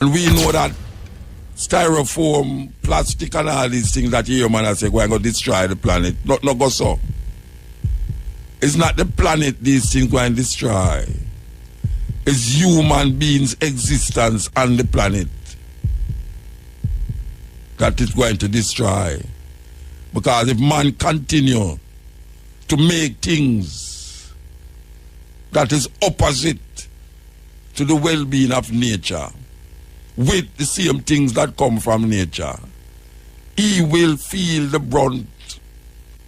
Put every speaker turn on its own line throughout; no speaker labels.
And we know that styrofoam, plastic, and all these things that you man say going to destroy the planet. Not go so. It's not the planet these things going to destroy. It's human beings' existence on the planet that is going to destroy. Because if man continue to make things that is opposite to the well-being of nature, with the same things that come from nature, he will feel the brunt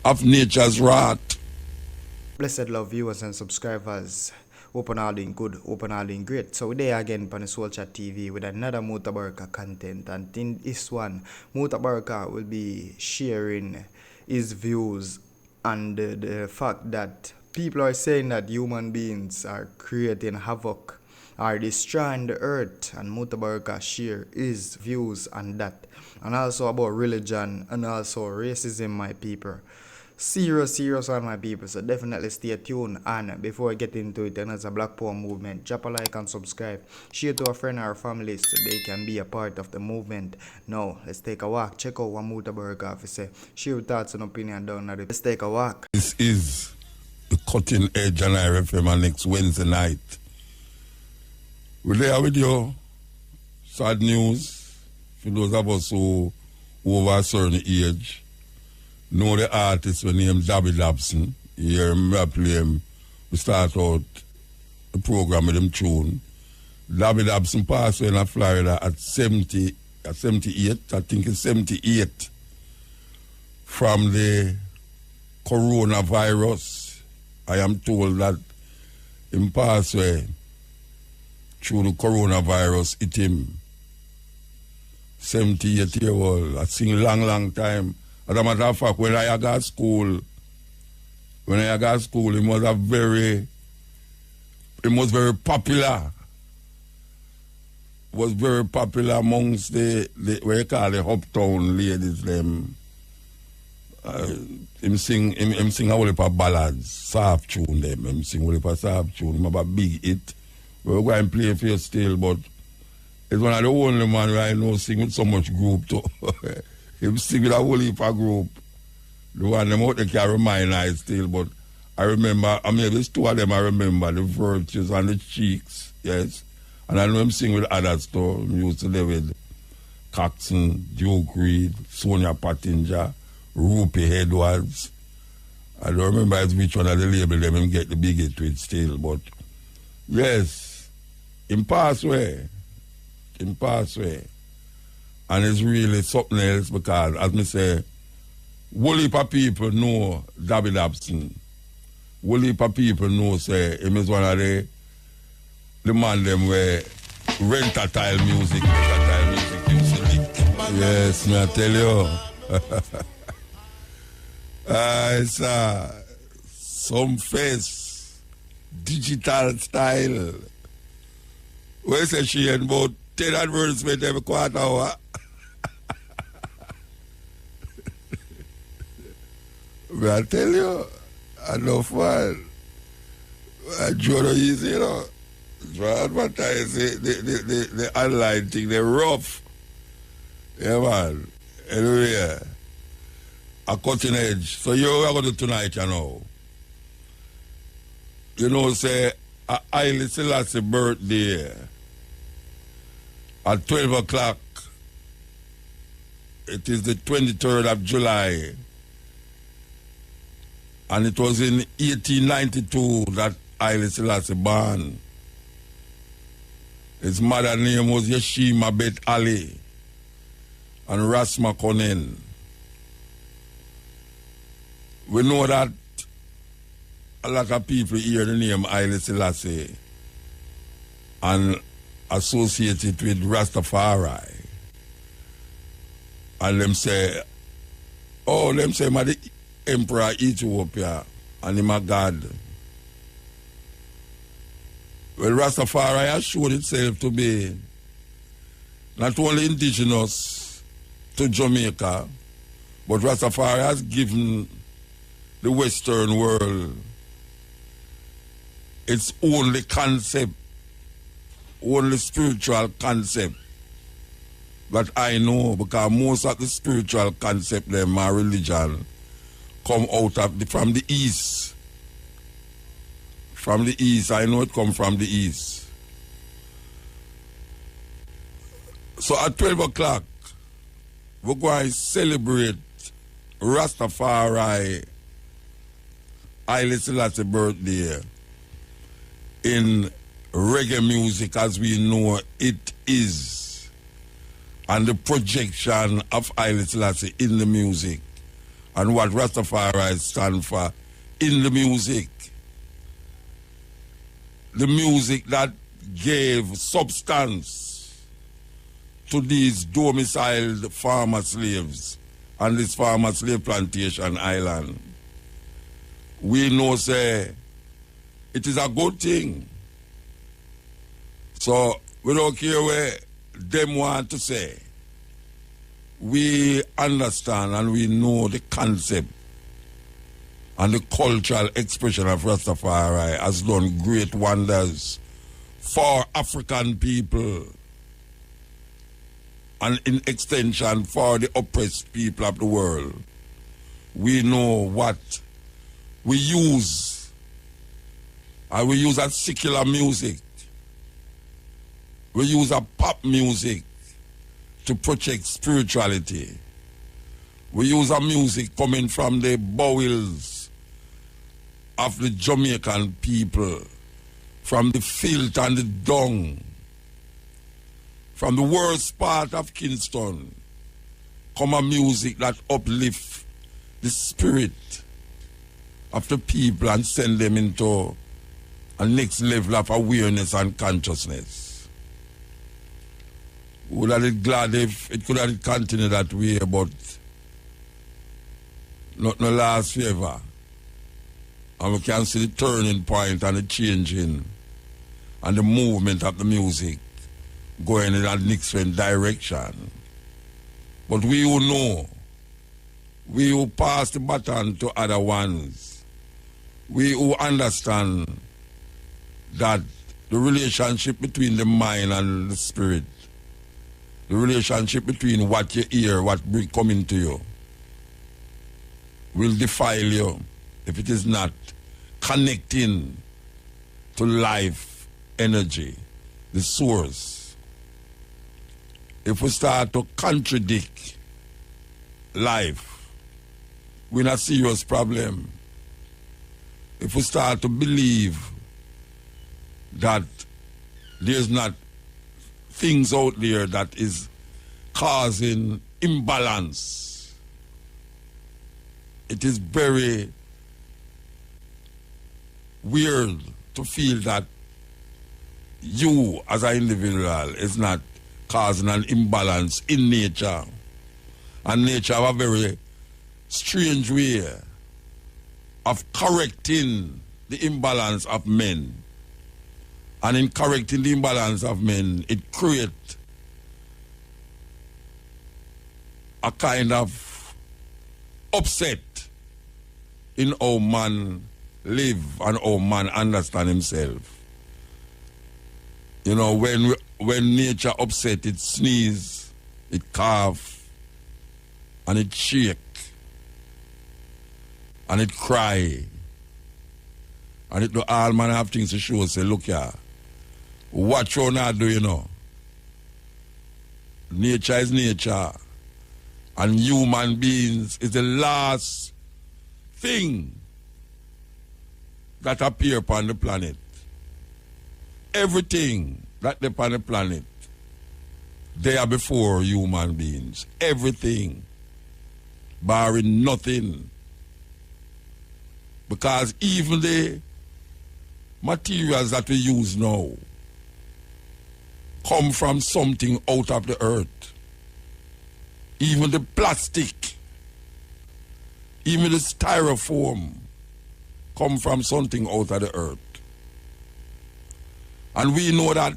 of nature's wrath.
Blessed love viewers and subscribers, open all doing good, open all doing great. So we're there again on the Soul Chat TV with another Mutabaruka content, and in this one, Mutabaruka will be sharing his views on the fact that people are saying that human beings are creating havoc, are destroying the earth, and Mutabaruka share his views on that, and also about religion and also racism, my people. Serious on my people, so definitely stay tuned. And before I get into it, and as a Black Power movement, drop a like and subscribe, share to a friend or family so they can be a part of the movement. Now let's take a walk, check out what Mutabaruka have to say, share your thoughts and opinion down there. Let's take a walk.
This is the Cutting Edge on IRFM next Wednesday night. We're there with you. Sad news for those of us who over a certain age know the artist with name Dabby Dobson. You hear him play him. We start out the program with him tune. Dabby Dobson passed away in Florida at 78. I think it's 78 from the coronavirus. I am told that him passed away through the coronavirus hit him. 78-year-old. I sing long time. As a matter of fact, when I got school, it was very popular. It was very popular amongst the what you call the uptown ladies. Them, him sing a whole heap of ballads, soft tune them. Him sing a whole heap of soft tune. Him have a big hit. We're going to play for you still, but it's one of the only man who I know sing with so much group too. Him sing with a whole heap of group. The one them out there can remind I still, but I remember, there's two of them I remember, the Virtues and the Cheeks, yes. And I know him sing with others too. He used to live with Coxon, Duke Reed, Sonia Pottinger, Rupi Edwards. I don't remember which one of the label them him get the big hit with still, but yes, him pass away. And it's really something else because, as me say, whole heap of people know Dabby Dobson. Whole heap of people know, say, him is one of the man them where rent-a-tile music used to lick. Yes, me I tell you. It's some face, digital style. Where say she and about 10 advertisements every quarter hour. But I tell you, I know fun. I draw the easy, you know. Try advertise the online thing, they're rough. Yeah, man. Anyway, a Cutting Edge. So you are going to tonight, you know. You know, say, Haile Selassie birthday at 12 o'clock. It is the 23rd of July. And it was in 1892 that Haile Selassie born. His mother name was Yeshima Bet Ali and Rasma Konen. We know that a lot of people hear the name Haile Selassie and associate it with Rastafari. And them say, my the Emperor Ethiopia and him a God. Well, Rastafari has shown itself to be not only indigenous to Jamaica, but Rastafari has given the Western world its only concept, only spiritual concept that I know, because most of the spiritual concept them and religion come out of from the east. From the east, I know it come from the east. So at 12 o'clock, we're going to celebrate Rastafari Haile Selassie birthday in reggae music as we know it is, and the projection of Haile Selassie in the music and what Rastafari stand for in the music. The music that gave substance to these domiciled farmer slaves on this farmer slave plantation island. We know, say, it is a good thing. So, we don't care where them want to say. We understand and we know the concept and the cultural expression of Rastafari has done great wonders for African people and in extension for the oppressed people of the world. We know what we use, and we use a secular music. We use a pop music to project spirituality. We use a music coming from the bowels of the Jamaican people, from the filth and the dung, from the worst part of Kingston, come a music that uplifts the spirit of the people and send them into a next level of awareness and consciousness. Would have been glad if it could have continued that way, but not no last favor. And we can see the turning point and the changing and the movement of the music going in a different direction. But we who know, we who pass the baton to other ones, we who understand that the relationship between the mind and the spirit, the relationship between what you hear, what come into you, will defile you if it is not connecting to life, energy, the source. If we start to contradict life, we're in a serious problem. If we start to believe that there's not things out there that is causing imbalance, it is very weird to feel that you as an individual is not causing an imbalance in nature. And nature have a very strange way of correcting the imbalance of men. And in correcting the imbalance of men, it creates a kind of upset in how man live and how man understand himself. You know, when nature upset, it sneeze, it cough, and it shake, and it cry, and it do all manner of things to show, say, look here, what you not do, you know. Nature is nature, and human beings is the last thing that appear upon the planet. Everything that they upon the planet, they are before human beings. Everything, barring nothing. Because even the materials that we use now come from something out of the earth. Even the plastic, even the styrofoam come from something out of the earth. And we know that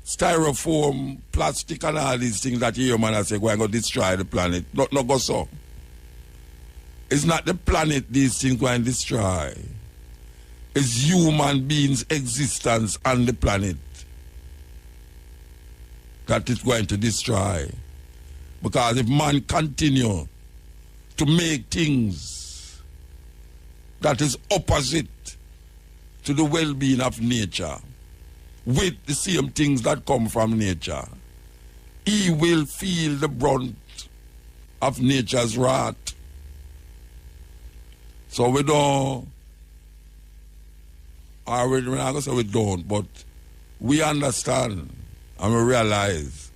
styrofoam, plastic, and all these things that human say going to destroy the planet. Not go so. It's not the planet these things going to destroy. It's human beings' existence on the planet that is going to destroy. Because if man continue to make things that is opposite to the well-being of nature, with the same things that come from nature, he will feel the brunt of nature's wrath. So we don't, or we're not going to say we don't, but we understand and we realize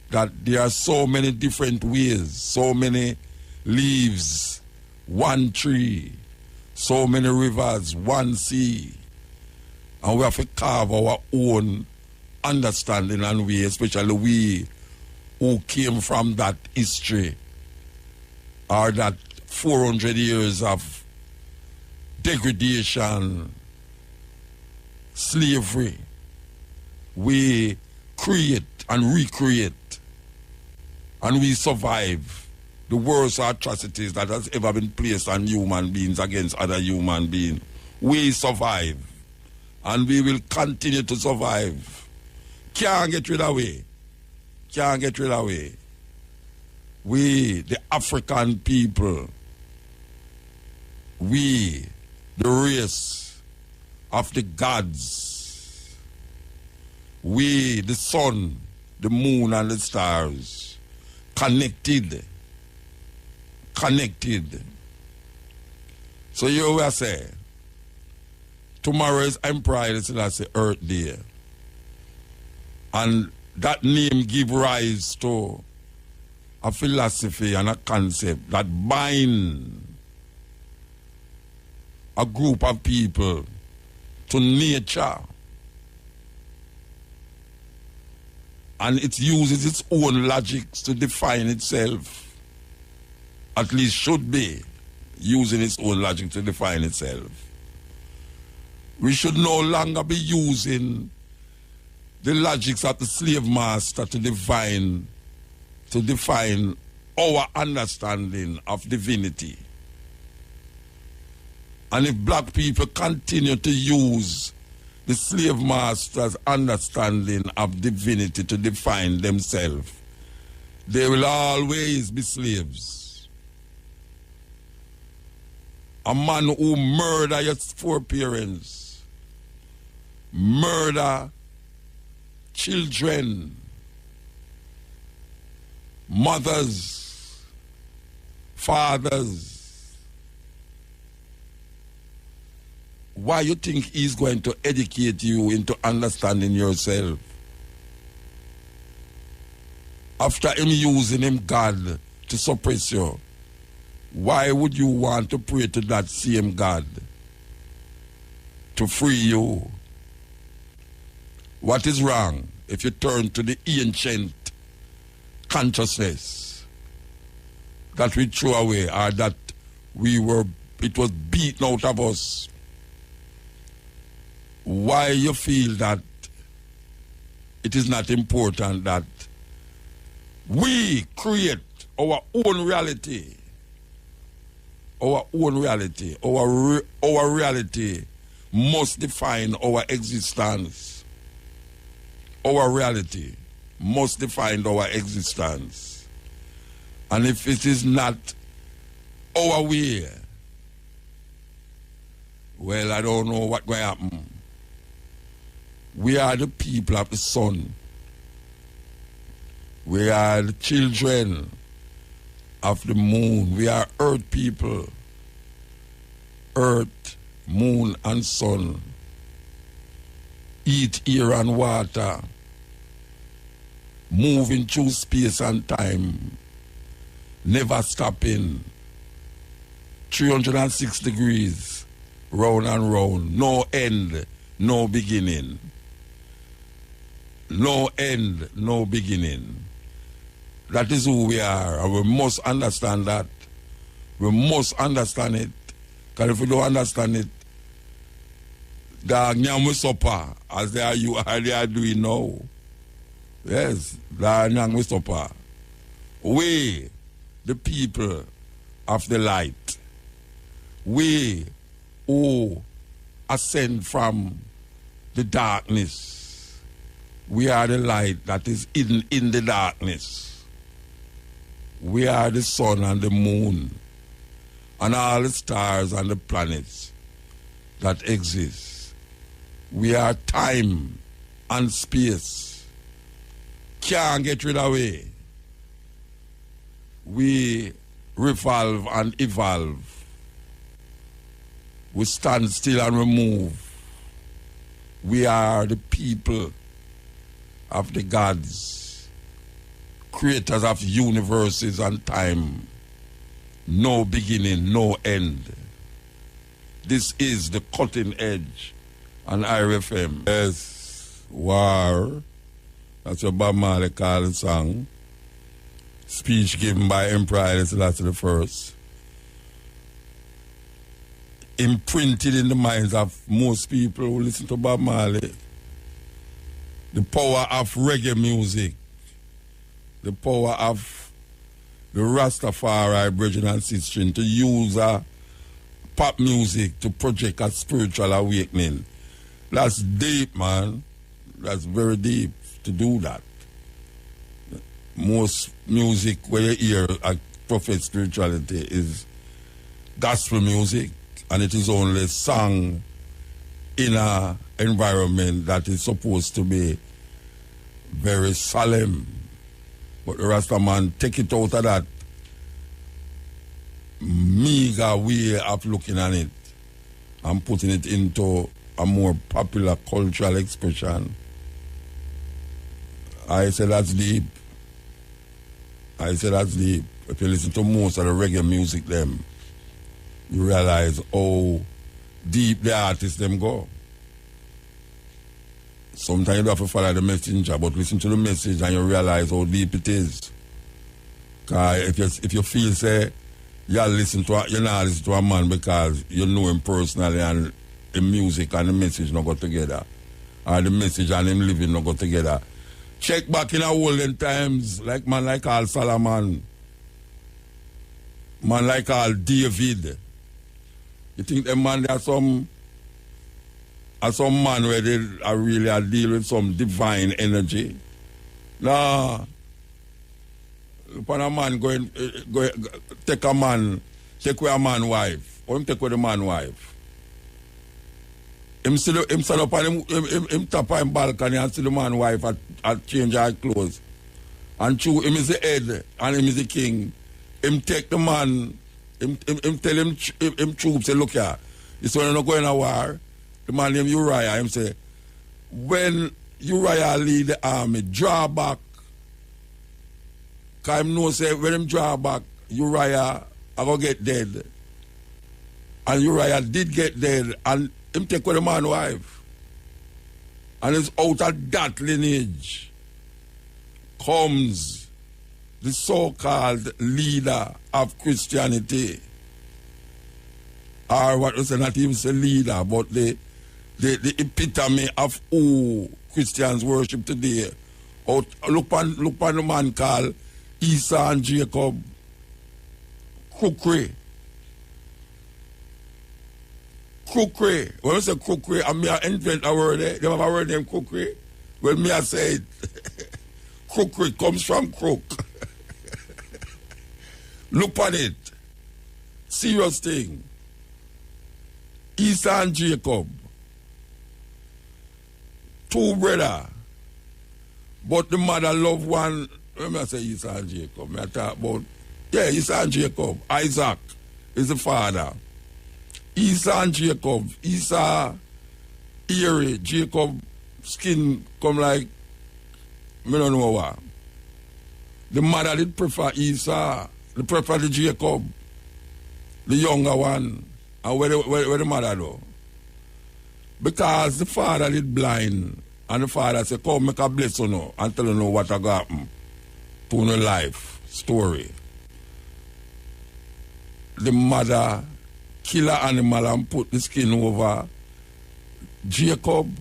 that there are so many different ways, so many leaves, one tree, so many rivers, one sea. And we have to carve our own understanding and way, especially we who came from that history or that 400 years of degradation, slavery. We create and recreate and we survive the worst atrocities that has ever been placed on human beings against other human beings. We survive and we will continue to survive. Can't get rid of it. Can't get rid of it. We, the African people, we, the race of the gods, we, the sun, the moon, and the stars, connected. So you will say, tomorrow is Emperor Haile Selassie Earth Day. And that name give rise to a philosophy and a concept that bind a group of people to nature. And it uses its own logics to define itself. At least should be using its own logic to define itself. We should no longer be using the logics of the slave master to define our understanding of divinity. And if black people continue to use the slave master's understanding of divinity to define themselves, they will always be slaves. A man who murder his foreparents, murder children, mothers, fathers. Why you think he's going to educate you into understanding yourself? After him using him God to suppress you, why would you want to pray to that same God to free you? What is wrong if you turn to the ancient consciousness that we threw away or that it was beaten out of us? Why you feel that it is not important that we create our own reality? Our own reality. Our reality must define our existence. Our reality must define our existence. And if it is not our way, well, I don't know what will happen. We are the people of the sun. We are the children of the moon. We are earth people. Earth, moon, and sun. Eat, air, and water. Moving through space and time. Never stopping. 306 degrees. Round and round. No end, no beginning. No end, no beginning. That is who we are, and we must understand that. We must understand it. Because if we don't understand it, the nyam supper, as they are doing now. Yes, the nyam supper. We, the people of the light, we who ascend from the darkness, we are the light that is hidden in the darkness. We are the sun and the moon and all the stars and the planets that exist. We are time and space. Can't get rid of it. We revolve and evolve. We stand still and we move. We are the people of the gods, creators of universes and time. No beginning, no end. This is the cutting edge on IRFM. Yes, war. That's what Bob Marley called the song. Speech given by Emperor Haile Selassie I. Imprinted in the minds of most people who listen to Bob Marley. The power of reggae music. The power of the Rastafari brethren and sisters to use pop music to project a spiritual awakening. That's deep, man. That's very deep to do that. Most music where you hear a prophet spirituality is gospel music, and it is only sung in an environment that is supposed to be very solemn. But the Rasta man take it out of that meager way of looking at it and putting it into a more popular cultural expression. I say that's deep. If you listen to most of the reggae music them, you realize how deep the artists them go. Sometimes you don't have to follow the messenger, but listen to the message and you realize how deep it is. Because if you feel say you're not listening to a man because you know him personally and the music and the message not go together, or the message and him living not go together. Check back in our olden times, like man like Al Solomon, man like Al David. You think them man there are some man where they are really deal with some divine energy? Nah. Upon a man go take away a man wife, or him take away the man wife. Him stand up and him tap on balcony and see the man wife at change her clothes. And true, him is the head and him is the king. Him take the man, him tell him troops, say, look here, this one not going to war. The man named Uriah, him say, when Uriah lead the army, draw back. Because him know say, when him draw back, Uriah I go get dead. And Uriah did get dead, and him take with the man wife. And it's out of that lineage comes the so-called leader of Christianity. Or what was not even say leader, but the epitome of who Christians worship today. Look on the man called Esau and Jacob. Crookery. When I say crookery, I mean I invent a word there. They have a word named crookery. Well, me I say it. Crookery comes from crook. Look on it. Serious thing. Esau and Jacob. Two brothers. But the mother loved one. Let me say Esau and Jacob. I talk about, Esau and Jacob. Isaac is the father. Esau and Jacob. Esau eerie. Jacob skin come like, I don't know what. The mother did prefer Esau. They prefer the Jacob. The younger one. And where the mother do? Because the father did blind. And the father said, come make a bless you now and tell you know what I got happen. To your life story. The mother kill an animal and put the skin over Jacob.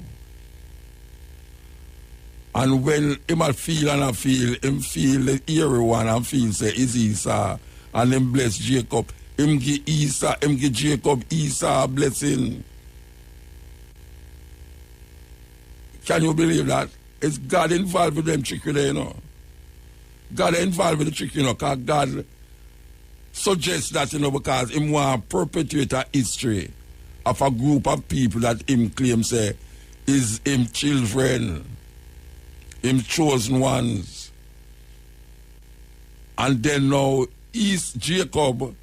And when him feel him feel the eerie one and feel say is Esau. And him bless Jacob. Him give Jacob Esau blessing. Can you believe that? It's God involved with them trickery there, you know. God involved with the trick, because God suggests that, because him want to perpetuate a history of a group of people that him claims say is him children, him chosen ones. And then now Jacob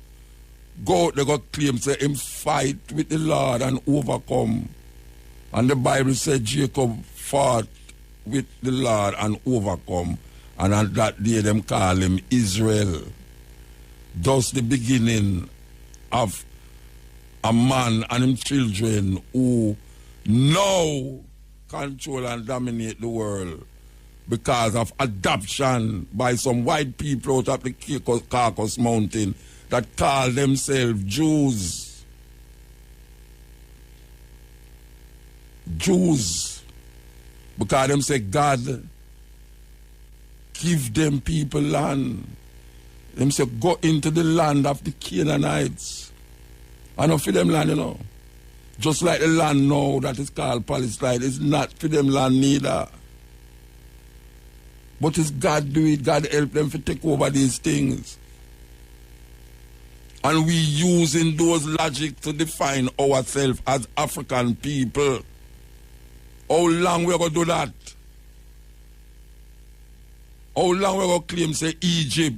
they got claim say him fight with the Lord and overcome. And the Bible said Jacob fought with the Lord and overcome. And on that day them call him Israel. Thus the beginning of a man and his children who now control and dominate the world because of adoption by some white people out of the Caucasus Mountain that call themselves Jews. Jews. Because them say God give them people land. Them say go into the land of the Canaanites. I don't for them land, Just like the land now that is called Palestine, it's not for them land neither. But it's God do it, God help them to take over these things. And we using those logic to define ourselves as African people. How long we going to do that? How long we going to claim say Egypt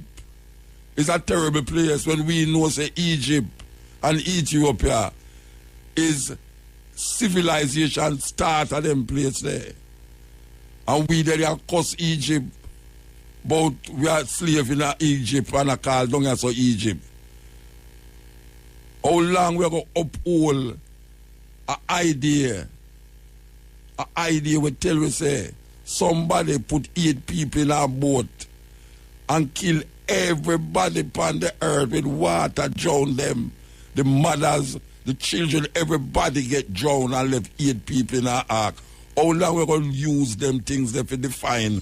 is a terrible place when we know say Egypt and Ethiopia is civilization start at them place there. And we there are cuss Egypt, but we are slave in Egypt and I call down as Egypt. How long we are going to uphold an idea we tell we say somebody put 8 people in a boat and kill everybody upon the earth with water, drown them. The mothers, the children, everybody get drowned and left 8 people in our ark. How long we going to use them things that to define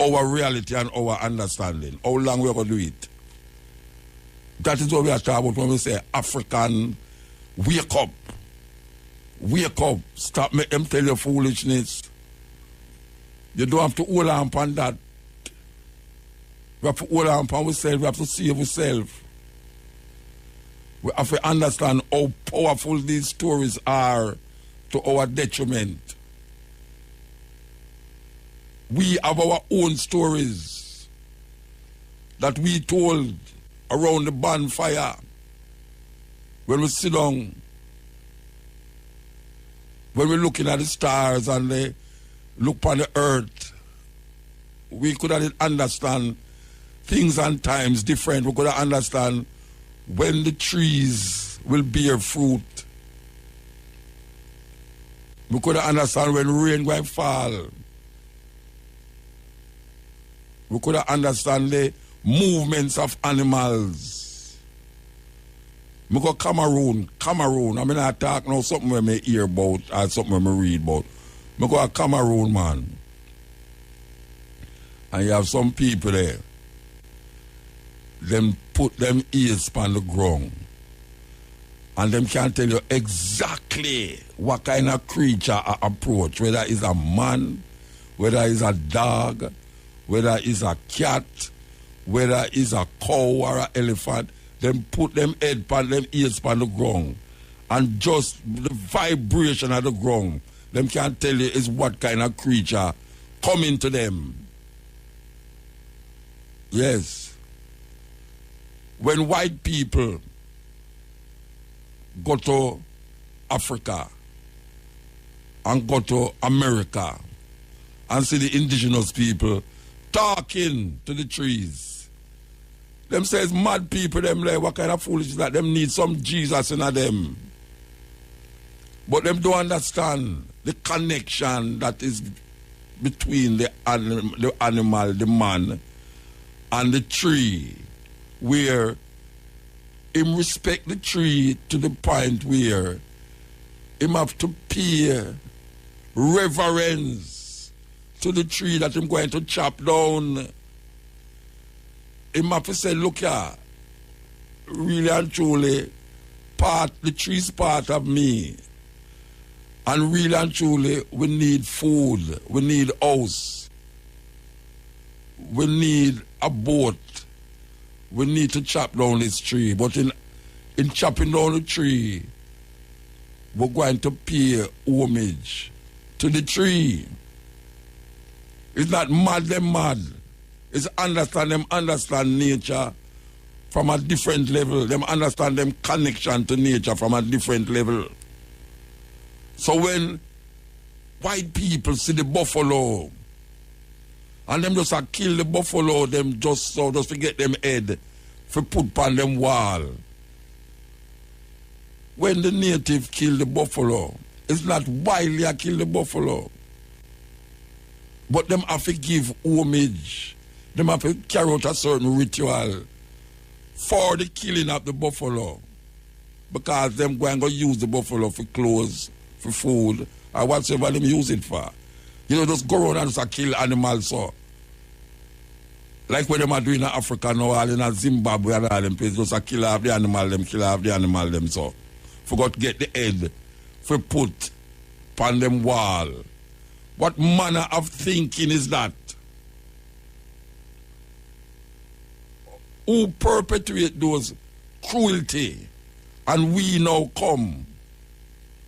our reality and our understanding? How long we going to do it? That is what we are talking about when we say African, wake up. Wake up. Stop make them tell you foolishness. You don't have to hold on upon that. We have to hold on upon ourselves. We have to save ourselves. We have to understand how powerful these stories are to our detriment. We have our own stories that we told around the bonfire when we sit down, when we're looking at the stars and they look upon the earth. We could understand things and times different. We could understand when the trees will bear fruit. We could understand when rain will fall. We could understand the movements of animals. We go Cameroon. I mean, I talk now something we may hear about or something we may read about. We go to Cameroon, man. And you have some people there. Them put them ears on the ground. And them can tell you exactly what kind of creature I approach. Whether it's a man, whether it's a dog, whether it's a cat, whether it's a cow or an elephant. Them put them head on them ears on the ground. And just the vibration of the ground, them can tell you is what kind of creature coming to them. Yes. When white people go to Africa and go to America and see the indigenous people talking to the trees, them says mad people, them like what kind of foolishness that them need some Jesus in them. But them don't understand the connection that is between the animal, the man, and the tree, where him respect the tree to the point where him have to pay reverence to the tree that him going to chop down. Him have to say, look here, really and truly, the tree's part of me. And really and truly, we need food, we need house. we need a boat. We need to chop down this tree. But in chopping down the tree, we're going to pay homage to the tree. It's not mad them mad. It's understand nature from a different level. Them understand them connection to nature from a different level. So when white people see the buffalo and them just kill the buffalo, them just forget them head for put on them wall. When the native kill the buffalo, it's not wildly kill the buffalo. But them have to give homage. Them have to carry out a certain ritual for the killing of the buffalo. Because them going to use the buffalo for clothes, for food, or whatever them use it for. You know, just go around and just kill animals so. Like what them are doing in Africa now, all in Zimbabwe and all them places, just kill off the animal them so. Forgot to get the head for put upon them wall. What manner of thinking is that? Who perpetuate those cruelty and we now come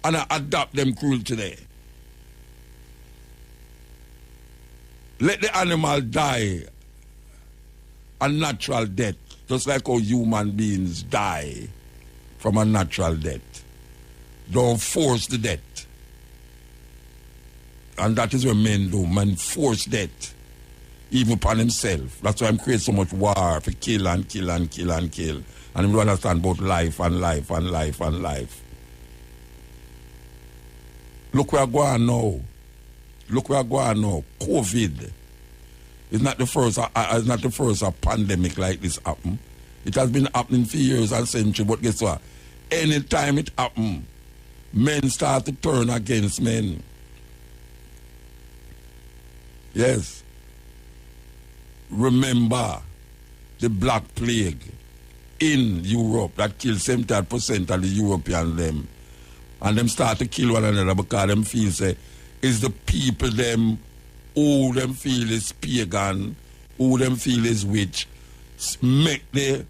and adopt them cruelty there? Let the animal die a natural death, just like how human beings die from a natural death. Don't force the death. And that is what men do. Men force death, even upon himself. That's why I'm creating so much war for kill and kill and kill and kill. And we don't understand about life and life and life and life. Look where we're going now. Look where we're going now. COVID. It's not the first a pandemic like this happen. It has been happening for years and centuries, but guess what? Anytime it happens, men start to turn against men. Yes. Remember the Black Plague in Europe that killed 70% of the European them. And them start to kill one another because them feel say, is the people them who them feel is pagan, who them feel is witch, make the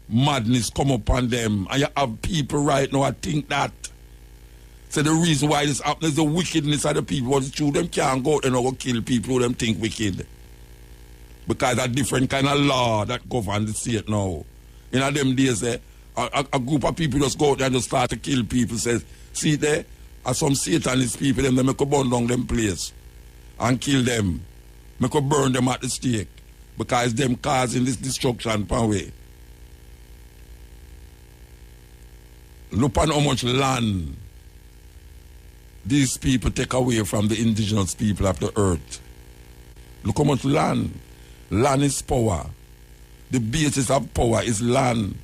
madness come upon them. And you have people right now, I think that. So the reason why this happens is the wickedness of the people. But it's true, them can't go out and go kill people who them think wicked. Because a different kind of law that governs the state now. In them days, a group of people just go out there and just start to kill people. Says, see there, are some Satanist people, them make a burn down them place and kill them. Make a burn them at the stake. Because them causing this destruction per way. Look on how much land these people take away from the indigenous people of the earth. Look how much land. Land is power. The basis of power is land.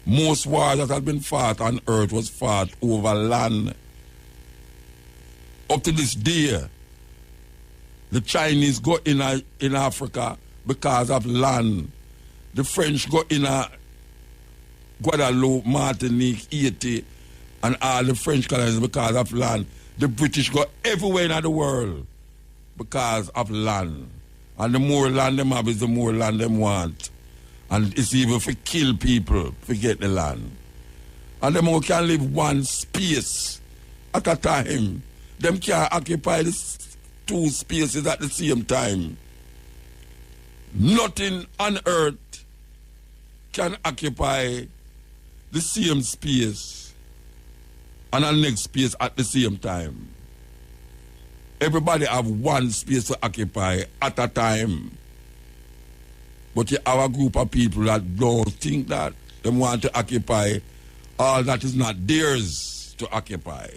Most wars that have been fought on earth was fought over land. Up to this day, the Chinese go in Africa because of land. The French go in Guadeloupe, Martinique, Haiti, and all the French colonies because of land. The British go everywhere in the world because of land. And the more land them have is the more land them want. And it's even for kill people, forget the land. And them all can live one space at a time. Them can't occupy the two spaces at the same time. Nothing on earth can occupy the same space and the next space at the same time. Everybody have one space to occupy at a time. But you have a group of people that don't think that. They want to occupy all that is not theirs to occupy.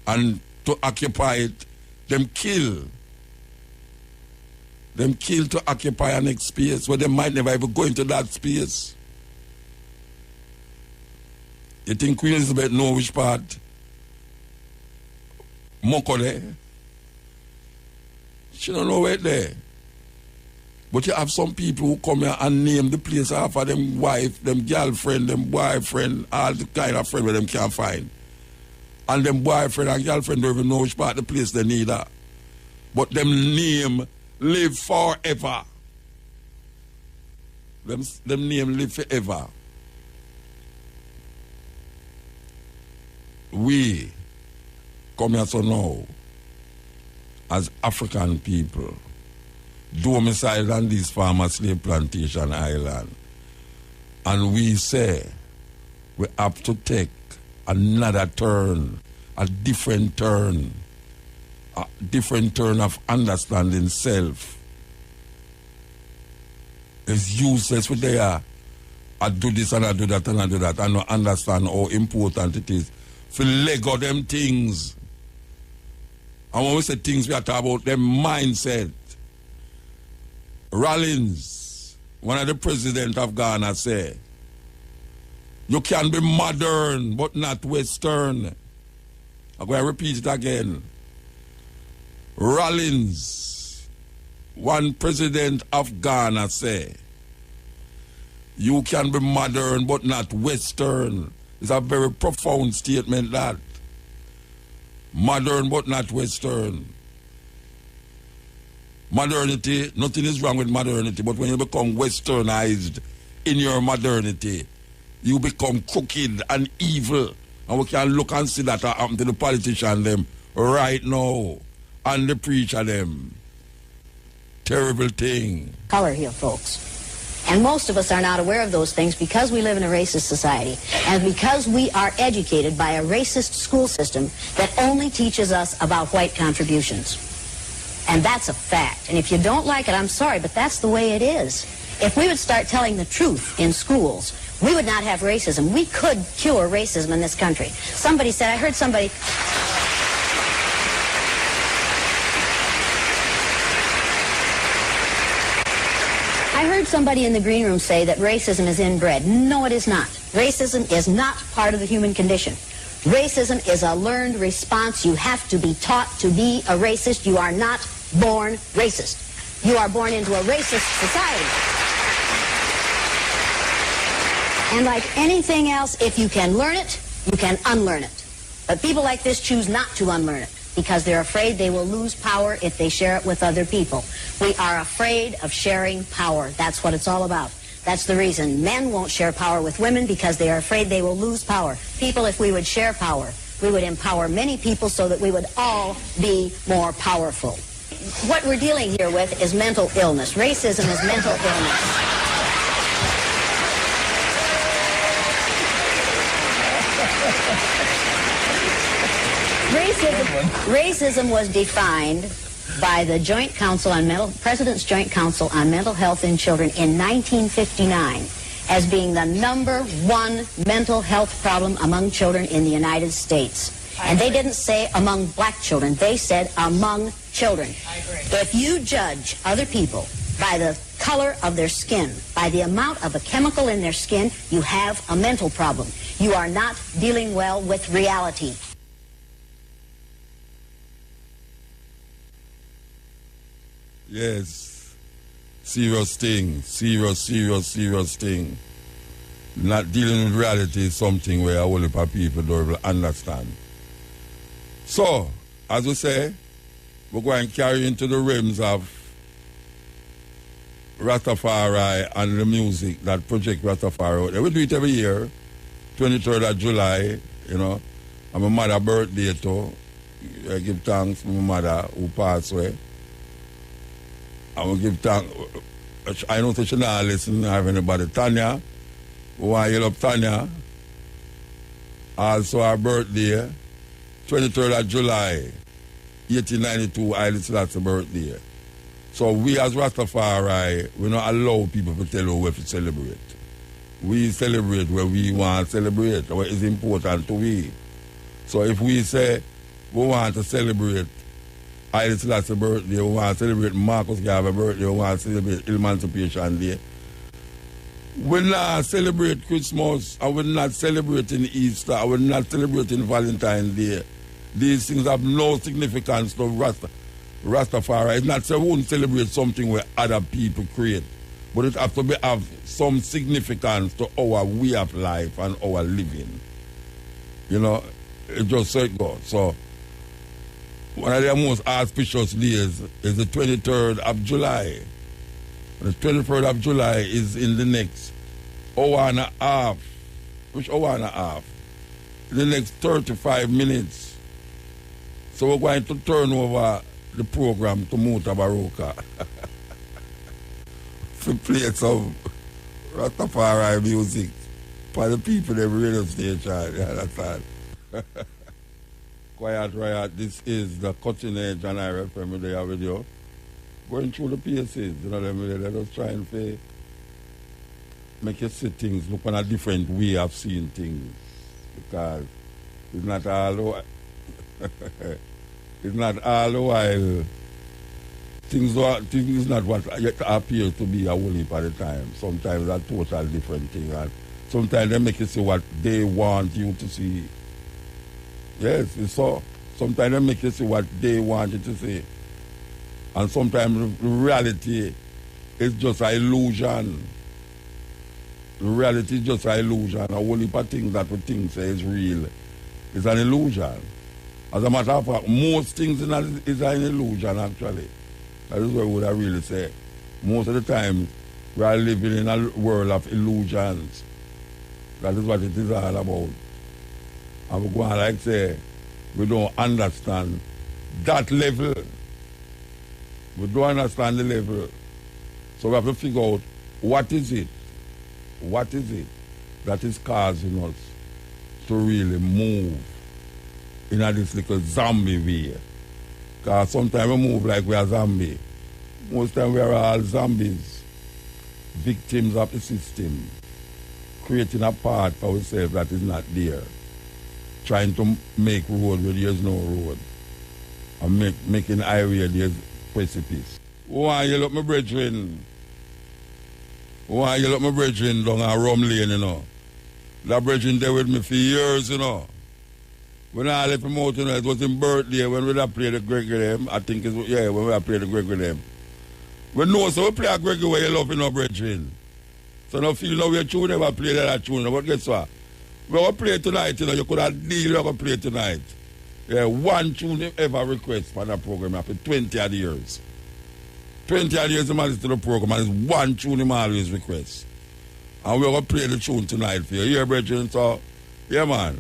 And to occupy it, them kill. Them kill to occupy a next space where they might never even go into that space. You think Queen Elizabeth know which part? Mokole. She don't know where it's there. But you have some people who come here and name the place after them wife, them girlfriend, them boyfriend, all the kind of friend where them can't find. And them boyfriend and girlfriend don't even know which part of the place they need her. But them name live forever. Them name live forever. We come here so now as African people, domiciled on this farmer slave plantation island, and we say we have to take another turn, a different turn of understanding self. It's useless for there. I do this and I do that and I do that, and not understand how important it is for Lego them things. And when we say things, we are talking about them mindset. Rollins, one of the president of Ghana, say, you can be modern but not Western. I'm going to repeat it again. Rollins, one president of Ghana, say, you can be modern but not Western. It's a very profound statement, that. Modern but not Western. Modernity, nothing is wrong with modernity, but when you become westernized in your modernity, you become crooked and evil. And we can look and see that happen to the politician them right now, and the preacher them. Terrible thing.
Color here, folks. And most of us are not aware of those things because we live in a racist society and because we are educated by a racist school system that only teaches us about white contributions. And that's a fact. And if you don't like it, I'm sorry, but that's the way it is. If we would start telling the truth in schools, we would not have racism. We could cure racism in this country. Somebody said, I heard somebody... I heard somebody in the green room say that racism is inbred. No, it is not. Racism is not part of the human condition. Racism is a learned response. You have to be taught to be a racist. You are not born racist. You are born into a racist society. And like anything else, if you can learn it, you can unlearn it. But people like this choose not to unlearn it because they're afraid they will lose power if they share it with other people. We are afraid of sharing power. That's what it's all about. That's the reason men won't share power with women, because they are afraid they will lose power. People, if we would share power, we would empower many people so that we would all be more powerful. What we're dealing here with is mental illness. Racism is mental illness. Racism was defined by the Joint Council on President's Joint Council on Mental Health in Children in 1959 as being the #1 mental health problem among children in the United States. And they didn't say among black children. They said among children. If you judge other people by the color of their skin, by the amount of a chemical in their skin, you have a mental problem. You are not dealing well with reality.
Yes, serious thing, serious thing. Not dealing with reality is something where a whole heap of people don't really understand. So, as we say, we're going to carry into the realms of Rastafari and the music that Project Rastafari out there. We do it every year, 23rd of July, you know. And my mother's birthday too. I give thanks to my mother who passed away. I will give thanks. I know that she not listen to have anybody. Tanya, we want to yell up Tanya. Also her birthday, 23rd of July, 1892, Haile Selassie's birthday. So we as Rastafari, we don't allow people to tell us where to celebrate. We celebrate where we want to celebrate, what is important to we. So if we say we want to celebrate Haile Selassie's birthday, we want to celebrate Marcus Garvey's birthday, we want to celebrate Emancipation Day, we're not celebrating Christmas, and we're not celebrating Easter, and we're not celebrating Valentine's Day. These things have no significance to Rastafari. It's not that we won't celebrate something where other people create, but it has to have some significance to our way of life and our living. You know, it just so it goes. So one of their most auspicious days is the 23rd of July. The 23rd of July is in the next hour and a half. Which hour and a half? The next 35 minutes. So we're going to turn over the program to Mutabaruka to play some Rastafari music for the people in the radio station. You understand? Quiet Riot, this is the cutting edge and I FM there with you. Going through the paces, you know, let us try and make you see things, look on a different way of seeing things. Because it's not all it's not all the while things is not what appears to be a whole heap at the time. Sometimes a total different thing. And sometimes they make you see what they want you to see. Yes, it's so. Sometimes they make you see what they want you to see. And sometimes the reality is just an illusion. The reality is just an illusion. A whole heap of things that we think say is real is an illusion. As a matter of fact, most things is an illusion actually. That is what we would have really say. Most of the time, we are living in a world of illusions. That is what it is all about. And we go on like say, we don't understand that level. We don't understand the level. So we have to figure out what is it that is causing us to really move in this little zombie way. Because sometimes we move like we are zombies. Most time we are all zombies, victims of the system, creating a path for ourselves that is not there. Trying to make road where there's no road. And making highway where there's precipice. Why you look my brethren? Why you look my brethren down a rum lane, you know? That brethren there with me for years, you know. When I left him out, you know, it was his birthday when we played the Gregory them. I think it's, yeah, when we played the Gregory them. We know, so we play a Gregory where you love, you know, brethren. So no feel no we tune, never play that tune. But guess what? We're going to play tonight, you know, you could have deal, you're going to play tonight. Yeah, one tune you ever request for that program after 20 odd years. 20 odd years, you man listen to the program, and it's one tune you always request. And we're going to play the tune tonight for you. Yeah, brethren, so, yeah, man.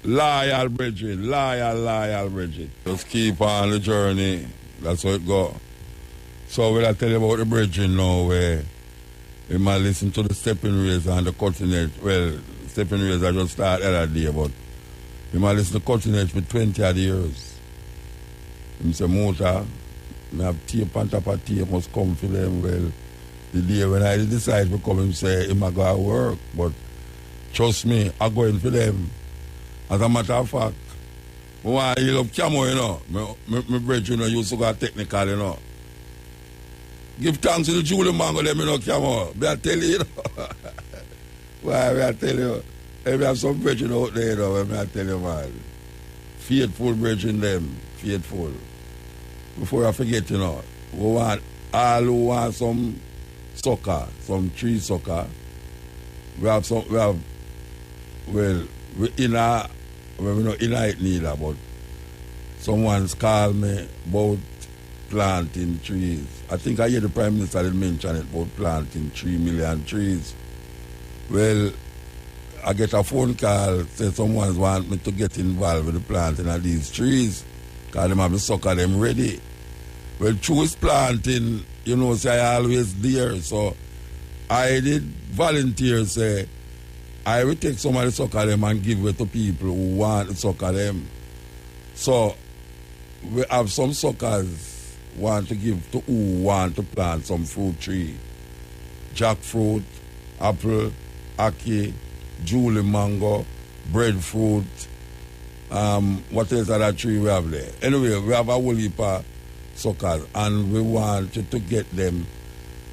Loyal brethren, loyal brethren. Just keep on the journey. That's how it go. So when I tell you about the brethren now, where you might listen to the stepping race and the cutting edge. Well, stepping race I just started the other day, but you might listen to cutting edge for 20 odd years. You say, muta, I have tape on top of tape, must come for them. Well, the day when I decide to come and say, I'm going to work, but trust me, I'm going for them. As a matter of fact, when I love camo, you know, my brethren, you know, used to go technical, you know. Give thanks to the Julie Mango, them, you know, camo. I tell you, you know. Why, I tell you, if you have some brethren out there, you know, I tell you, man. Faithful brethren, them, faithful. Before I forget, you know, we want all who want some soccer, some tree soccer. Well, we're in a, we're not in it neither, but someone's called me about planting trees. I think I hear the Prime Minister did mention it about planting 3 million trees. Well, I get a phone call, say someone want me to get involved with the planting of these trees, because them have to sucker them ready. Well, trees planting, you know, say I always there, so I did volunteer, say, I will take some of the sucker them and give it to people who want to sucker them. So, we have some suckers want to give to who want to plant some fruit tree. Jackfruit, apple, ackee, Julie mango, breadfruit, what else are that tree we have there? Anyway, we have a whole heap of suckers and we want to get them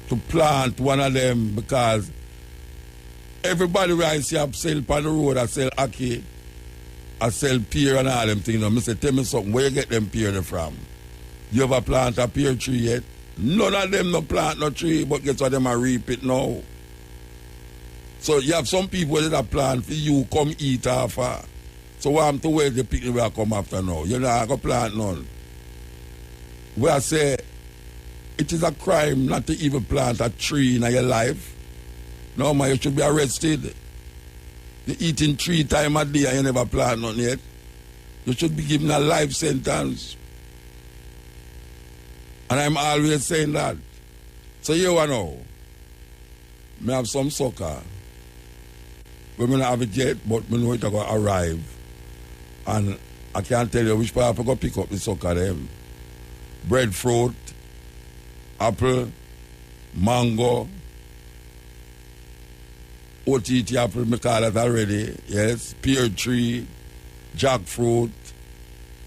to plant one of them because everybody where I see I sell on the road, I sell ackee, I sell pear and all them things. You know, I say, tell me something, where you get them pear from? You ever plant a pear tree yet? None of them no plant no tree, but guess what, them a reap it now. So you have some people that are plant for you, come eat off. So what I'm to wait the people will come after now. You're not going to plant none. where I say it is a crime not to even plant a tree in your life. No, man, you should be arrested. You're eating 3 times a day and you never plant nothing yet. You should be given a life sentence. And I'm always saying that. So you know, I have some sucker. We may not have it yet, but I know it's going to arrive. And I can't tell you which part I'm going to pick up the sucker them. Breadfruit, apple, mango, OTT apple, I call it already. Yes, pear tree, jackfruit,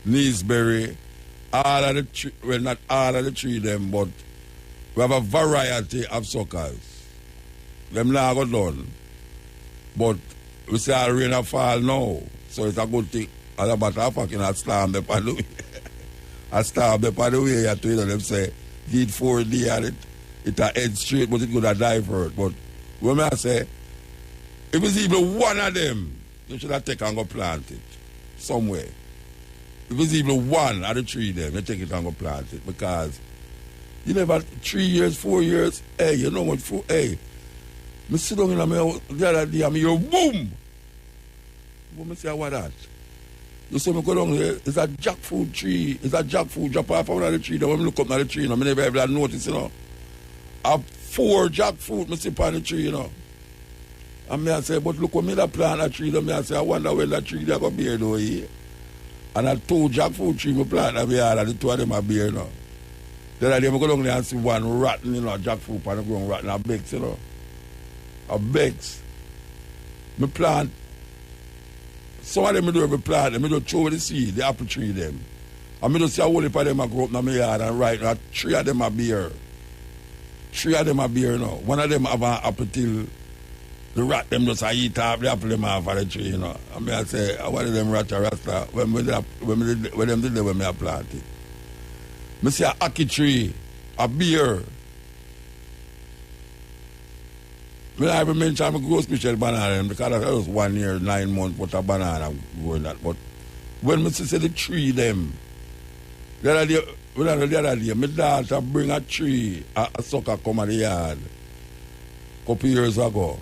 gooseberry, all of the tree, well, not all of the tree them, but we have a variety of suckers. Them now go done. But we say all rain a fall now, so it's a good thing. As a matter of fact, I storm them on the way. I storm them on the way, I told them, say, get 4 days at it. It's a head straight, but it's going to divert. But when I say, if it's even one of them, you should have taken and go plant it somewhere. If it's even one of the 3 of them, you take it and go plant it. Because you never, 3 years, 4 years, hey, you know what, hey, I sit down in the other day, and I hear boom! What I say, what that? You see me go down there, it's a jackfruit tree, it's a jackfruit drop off one of the tree, then when I look up at the tree, I never ever notice, you know. I have 4 jackfruit I see on the tree, you know. And I say, but look what me that plant a tree, and I say, I wonder when that tree they going to bear though here. And I 2 jackfruit tree I plant over here, and the 2 of them are bear, you know. Then I go down there and see one rotten, you know, jackfruit on the ground rotten, a bex, you know. A bex. Me plant. Some of them I do every plant, them I do throw the seed, the apple tree them. And I do see a whole heap of them I grow up in my yard and right now 3 of them are beer. 3 of them are beer now. One of them have an apple till the rat them just eat off the apple them off of the tree, you know. And I say, one of them rat or rasta, when them did that when I plant it. I see a ackee tree, a beer. I even mention I'm a grow special banana because that was 1 year, 9 months put a banana growing that. But when I see the tree them, the other day, my daughter bring a tree, a sucker come at the yard a couple years ago.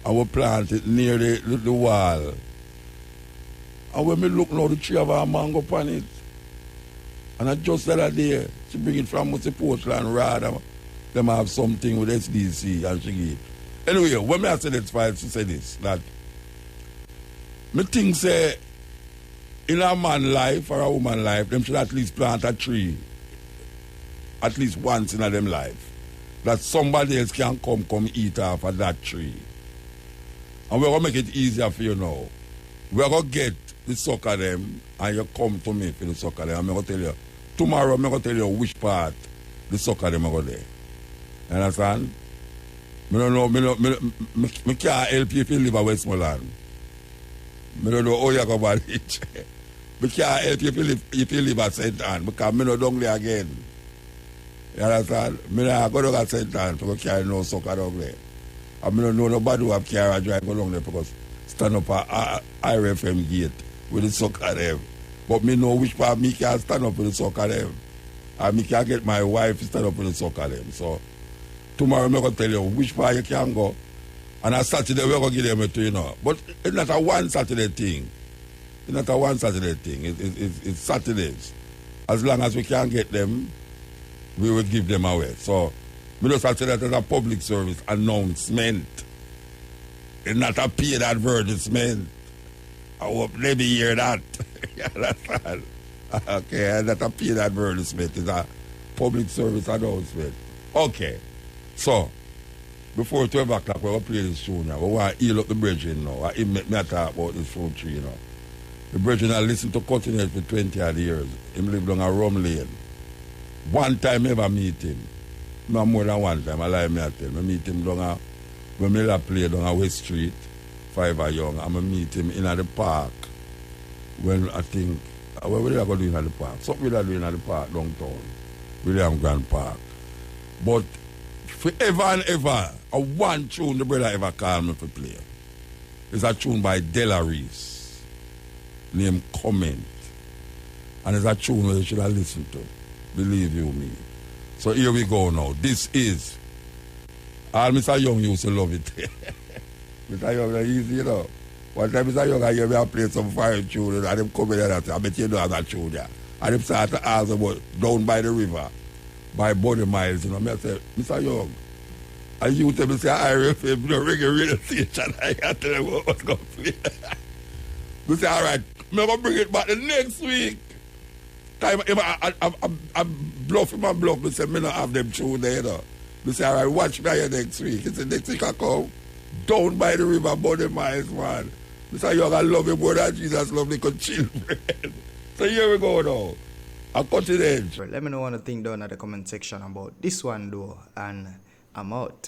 I will plant it near the wall. And when I look now, the tree have a mango on it. And I just the other day, she bring it from Portland rather. Them have something with SDC and she give. Anyway, when I say this file, she said this, that me think say in a man life or a woman life, them should at least plant a tree at least once in a them life. That somebody else can come eat off of that tree. And we're gonna make it easier for you now. We're gonna get the sucker them and you come to me for the sucker them. I'm gonna tell you tomorrow I'm gonna tell you which part the sucker them are going there. You understand? I don't know, I can't help you if you live in Westmoreland. I don't know how you go about it. I can't help you if you live at St. Anne because I don't down there again. You understand? I don't go down at St. Anne because I carry no soccer down there. I don't know nobody who have carry a drive go down there because stand up at IRFM gate with the soccer there. But I know which part I can stand up with the soccer there. And I can get my wife to stand up with the soccer there. So tomorrow I'm going to tell you which part you can go. And on Saturday we're going to give them a to you know. But it's not a one Saturday thing. It's not a one Saturday thing. It's Saturdays. As long as we can get them, we will give them away. So we just have to say that as a public service announcement. It's not a paid advertisement. I hope they be hear that. You understand? Okay, that's a paid advertisement. It's a public service announcement. Okay. So, before 12 o'clock, we're going to play this tune now. We want to heal up the brethren now. I make me talk about this fruit tree, you know. The brethren I listened to Cutting Edge for 20 odd years. He lived on a rum lane. One time I ever meet him. Not more than one time, I lie me I tell. I meet him down a, when I play down a West Street, 5 or young, and I meet him in the park. When I think, what did I go do in the park? Something we are doing in the park downtown. William Grand Park. But forever and ever, a one tune the brother ever called me to play. It's a tune by Della Reese, named Comment. And it's a tune where you should have listened to. Believe you me. So here we go now. This is all Mr. Young used to love it. Mr. Young is easy, you know. One time Mr. Young I hear me play some foreign tune and them come in there and say, I bet you know that tune there. And them start to ask about Down by the River by Bunny Miles, you know. I say, Mr. Young, and you tell me say I RFM, you know, reggae radio station. I can't tell them what's going to play. We say, all right, I'm going to bring it back the next week. Time I'm bluffing my bluff. I say, I don't have them tune there, you know. I say, all right, watch me here next week. He said, next week I come Down by the River, Bunny Miles, man. I say, Young, I love you more than Jesus love the children. So here we go now. I'll cut it edge.
Let me know what you think down in the comment section about this one though, and I'm out.